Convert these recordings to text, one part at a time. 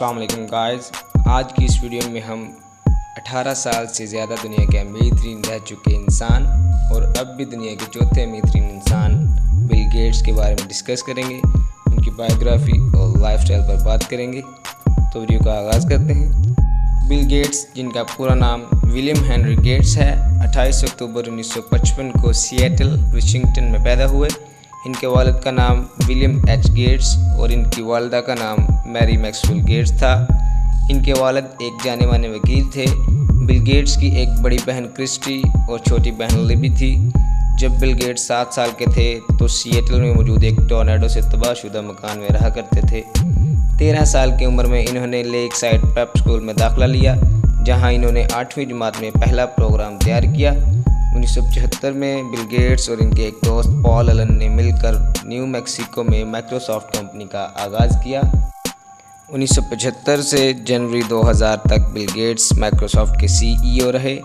अस्सलाम वालेकुम गाइस। आज की इस वीडियो में हम 18 साल से ज़्यादा दुनिया के अमीर तरीन रह चुके इंसान और अब भी दुनिया के चौथे अमीर तरीन इंसान बिल गेट्स के बारे में डिस्कस करेंगे। उनकी बायोग्राफी और लाइफस्टाइल पर बात करेंगे। तो वीडियो का आगाज़ करते हैं। बिल गेट्स, जिनका पूरा नाम विलियम हेनरी गेट्स है, 28 अक्टूबर 1955 को सिएटल वाशिंगटन में पैदा हुए। इनके वालिद का नाम विलियम एच गेट्स और इनकी वालिदा का नाम मैरी मैक्सवेल गेट्स था। इनके वालिद एक जाने माने वकील थे। बिल गेट्स की एक बड़ी बहन क्रिस्टी और छोटी बहन लिबी थी। जब बिल गेट्स 7 साल के थे तो सिएटल में मौजूद एक टोर्नेडो से तबाहशुदा मकान में रहा करते थे। 13 साल की उम्र में इन्होंने लेक साइड प्रेप स्कूल में दाखिला लिया, जहां इन्होंने 8वीं जमात में पहला प्रोग्राम तैयार किया। 1975 में बिल गेट्स और इनके एक दोस्त पॉल एलन ने मिलकर न्यू मैक्सिको में माइक्रोसॉफ्ट कंपनी का आगाज़ किया। 1975 से जनवरी 2000 तक बिल गेट्स माइक्रोसॉफ्ट के CEO रहे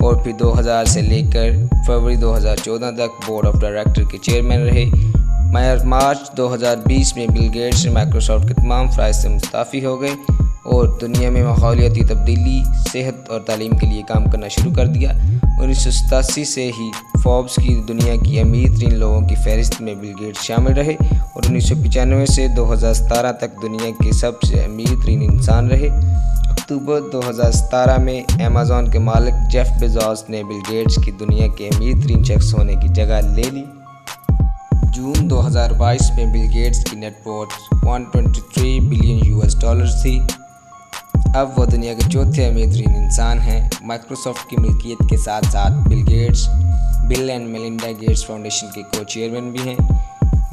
और फिर 2000 से लेकर फरवरी 2014 तक बोर्ड ऑफ डायरेक्टर के चेयरमैन रहे। मार्च 2020 में बिल गेट्स माइक्रोसॉफ्ट के तमाम फ़राइज़ से मुस्ताफ़ी हो गए और दुनिया में माहौलियाती तब्दीली, सेहत और तालीम के लिए काम करना शुरू कर दिया। 1987 से ही फोर्ब्स की दुनिया की अमीर तरीन लोगों की फहरिस्त में बिल गेट्स शामिल रहे और 1995 से 2017 तक दुनिया के सबसे अमीर तरीन इंसान रहे। अक्टूबर 2017 में अमेज़न के मालिक जेफ बेजोस ने बिल गेट्स की दुनिया के अमीर तरीन शख्स होने की जगह ले ली। जून 2022 में बिल गेट्स की नेटवर्थ 123 बिलियन US थी। अब वो दुनिया के चौथे अमीर तरीन इंसान हैं। माइक्रोसॉफ्ट की मिल्कियत के साथ साथ Bill Gates Bill and Melinda Gates Foundation के को चेयरमैन भी हैं।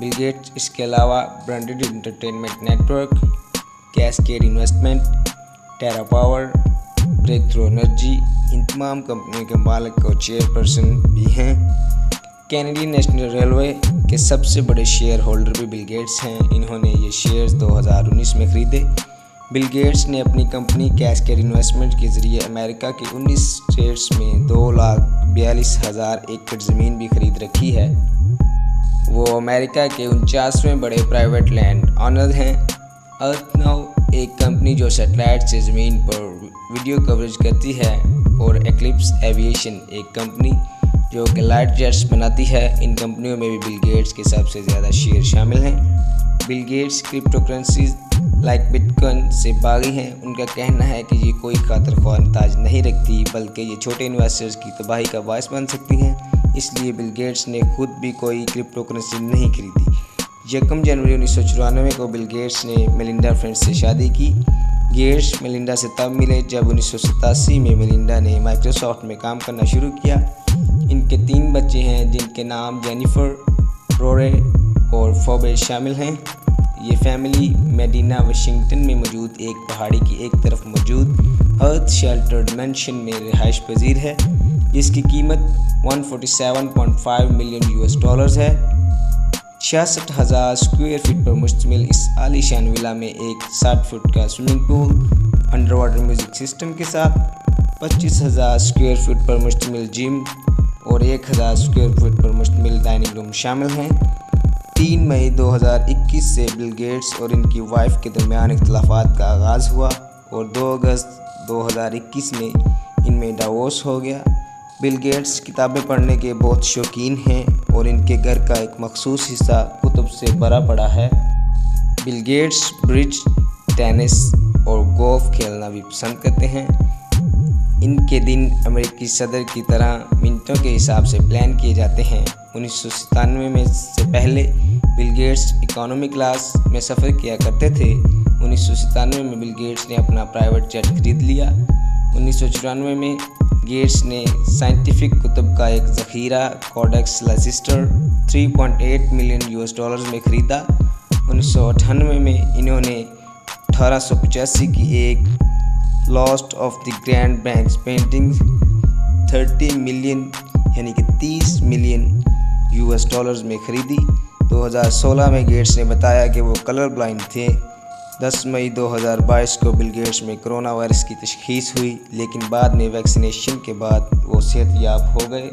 बिल गेट्स इसके अलावा branded entertainment network, cascade investment, terra power, breakthrough energy, इन तमाम कंपनियों के मालिक और चेयरपर्सन भी हैं। कैनेडियन नेशनल रेलवे के सबसे बड़े शेयर होल्डर भी बिल गेट्स हैं। इन्होंने ये शेयर्स 2019 में ख़रीदे। बिल गेट्स ने अपनी कंपनी कैस्केड इन्वेस्टमेंट के ज़रिए अमेरिका के 19 स्टेट्स में 2,42,000 एकड़ ज़मीन भी खरीद रखी है। वो अमेरिका के 49वें बड़े प्राइवेट लैंड ऑनर हैं। अर्थ नाउ एक कंपनी जो सैटेलाइट से ज़मीन पर वीडियो कवरेज करती है और एक्लिप्स एविएशन एक कंपनी जो कि लाइट जेट्स बनाती है। इन कंपनियों में भी बिल गेट्स के सबसे ज़्यादा शेयर शामिल हैं। Bill gets crypto currencies like bitcoin से बागी हैं। उनका कहना है कि ये कोई खातिर ख्वाह नताज नहीं रखती, बल्कि ये छोटे इन्वेस्टर्स की तबाही का बायस बन सकती हैं। इसलिए बिल गेट्स ने खुद भी कोई क्रिप्टो करेंसी नहीं खरीदी। 1 जनवरी 1994 को बिल गेट्स ने मेलिंडा फ्रेंड्स से शादी की। गेट्स मेलिंडा से तब मिले जब 1987 में मेलिंडा ने माइक्रोसॉफ्ट में काम करना शुरू किया। इनके 3 बच्चे हैं, जिनके नाम जेनिफर, रोरे और फोबे शामिल हैं। ये फैमिली मेडीना वाशिंगटन में मौजूद एक पहाड़ी की एक तरफ मौजूद अर्थ शेल्टर्ड मैंशन में रिहाइश पजीर है, जिसकी कीमत 147.5 मिलियन US है। 66,000 स्क्वायर फीट पर मुश्तमिल इस आलीशान विला में एक 60 फुट का swimming pool, under water music system के साथ 25,000 स्क्वायर फीट पर मुश्तमिल जिम और 1,000 स्क्वायर फीट पर मुश्तमिल डाइनिंग रूम शामिल हैं। 3 मई 2021 से बिल गेट्स और इनकी वाइफ के दरमियान इख्तिलाफात का आगाज़ हुआ और 2 अगस्त 2021 में इनमें डिवोर्स हो गया। बिल गेट्स किताबें पढ़ने के बहुत शौकीन हैं और इनके घर का एक मखसूस हिस्सा कुतुब से भरा पड़ा है। बिल गेट्स ब्रिज, टेनिस और गोल्फ खेलना भी पसंद करते हैं। इनके दिन अमेरिकी सदर की तरह मिनटों के हिसाब से प्लान किए जाते हैं। 1997 में से पहले बिल गेट्स इकोनॉमी क्लास में सफ़र किया करते थे। 1997 में बिल गेट्स ने अपना प्राइवेट जेट खरीद लिया। 1994 में गेट्स ने साइंटिफिक कुतुब का एक ज़ख़ीरा कोडेक्स लेसिस्टर 3.8 मिलियन US में ख़रीदा। 1998 में इन्होंने 1885 की एक lost of the grand banks painting 30 million यानी कि 30 मिलियन US में ख़रीदी। 2016 में गेट्स ने बताया कि वो कलर ब्लाइंड थे। 10 मई 2022 को बिल गेट्स में कोरोना वायरस की तशख़ीस हुई, लेकिन बाद में वैक्सीनेशन के बाद वो सेहतयाब हो गए।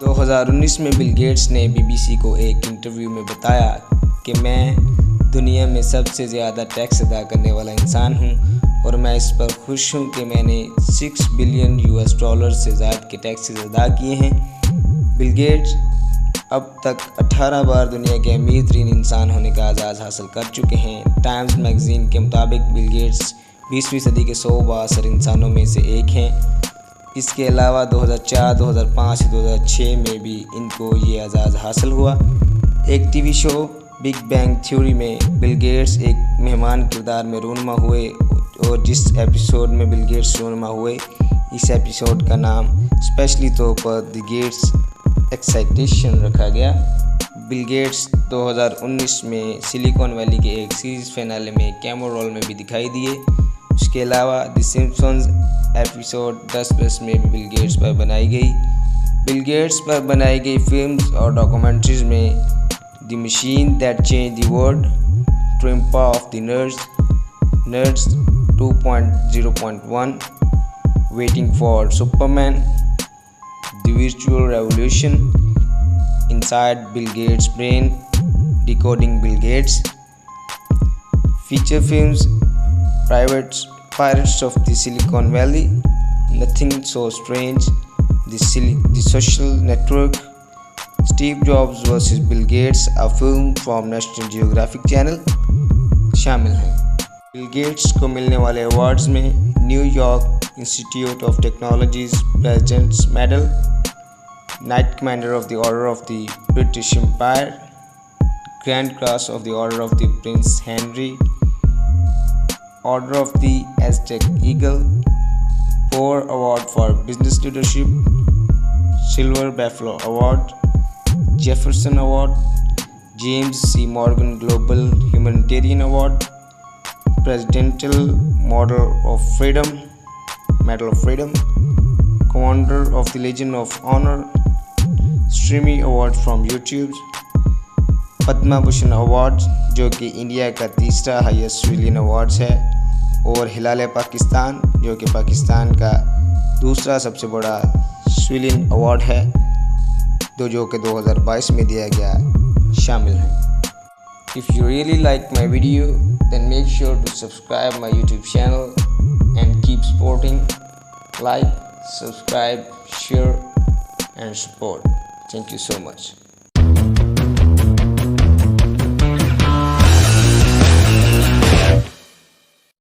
2019 में बिल गेट्स ने BBC को एक इंटरव्यू में बताया कि मैं दुनिया में सबसे ज़्यादा टैक्स अदा करने वाला इंसान हूँ और मैं इस पर खुश हूँ कि मैंने $6 बिलियन से ज़्यादा के टैक्सेस अदा किए हैं। बिल गेट्स अब तक 18 बार दुनिया के अमीर तरीन इंसान होने का एजाज़ हासिल कर चुके हैं। टाइम्स मैगज़ीन के मुताबिक बिल गेट्स 20वीं सदी के 100 बाअसर इंसानों में से एक हैं। इसके अलावा 2004, 2005 से 2006 में भी इनको ये एजाज़ हासिल हुआ। एक TV show big bang theory में बिल गेट्स एक मेहमान किरदार में रूनुमा हुए और जिस एपिसोड में बिल गेट्स रूनुमा हुए, इस एपिसोड का नाम स्पेशली तौर पर द गेट्स एक्साइटेशन रखा गया। बिल गेट्स 2019 में सिलिकॉन वैली के एक सीरीज़ फिनाले में कैमो रोल में भी दिखाई दिए। उसके अलावा द सिम्पसन्स एपिसोड 10+ में भी बिल गेट्स पर बनाई गई। बिल गेट्स पर बनाई गई फिल्म्स और डॉक्यूमेंट्रीज में the machine that change the world, triumph of the nerds 2.0.1, waiting for Superman, the virtual revolution, inside Bill Gates brain, decoding Bill Gates, feature films Pirates of the Silicon Valley, Nothing So Strange, The Social Network, Steve Jobs vs Bill Gates, a film from National Geographic Channel शामिल हैं। Bill gets को मिलने वाले awards में New York Institute of Technology's President's Medal, Knight Commander of the Order of the British Empire, Grand Cross of the Order of the Prince Henry, Order of the Aztec Eagle, Poor Award for Business Leadership, Silver Buffalo Award, Jefferson Award, James C. Morgan Global Humanitarian Award, Presidential Medal of Freedom, Commander of the Legion of Honor, Streamy Award from YouTube, Padma Bhushan award जो कि India का तीसरा highest civilian awards है, और हिलाल पाकिस्तान जो कि पाकिस्तान का दूसरा सबसे बड़ा सिविलियन अवार्ड है, जो कि 2022 में दिया गया शामिल हैं। If you really like my video then make sure to subscribe my YouTube channel and keep supporting, like, subscribe, share and support. Thank you so much.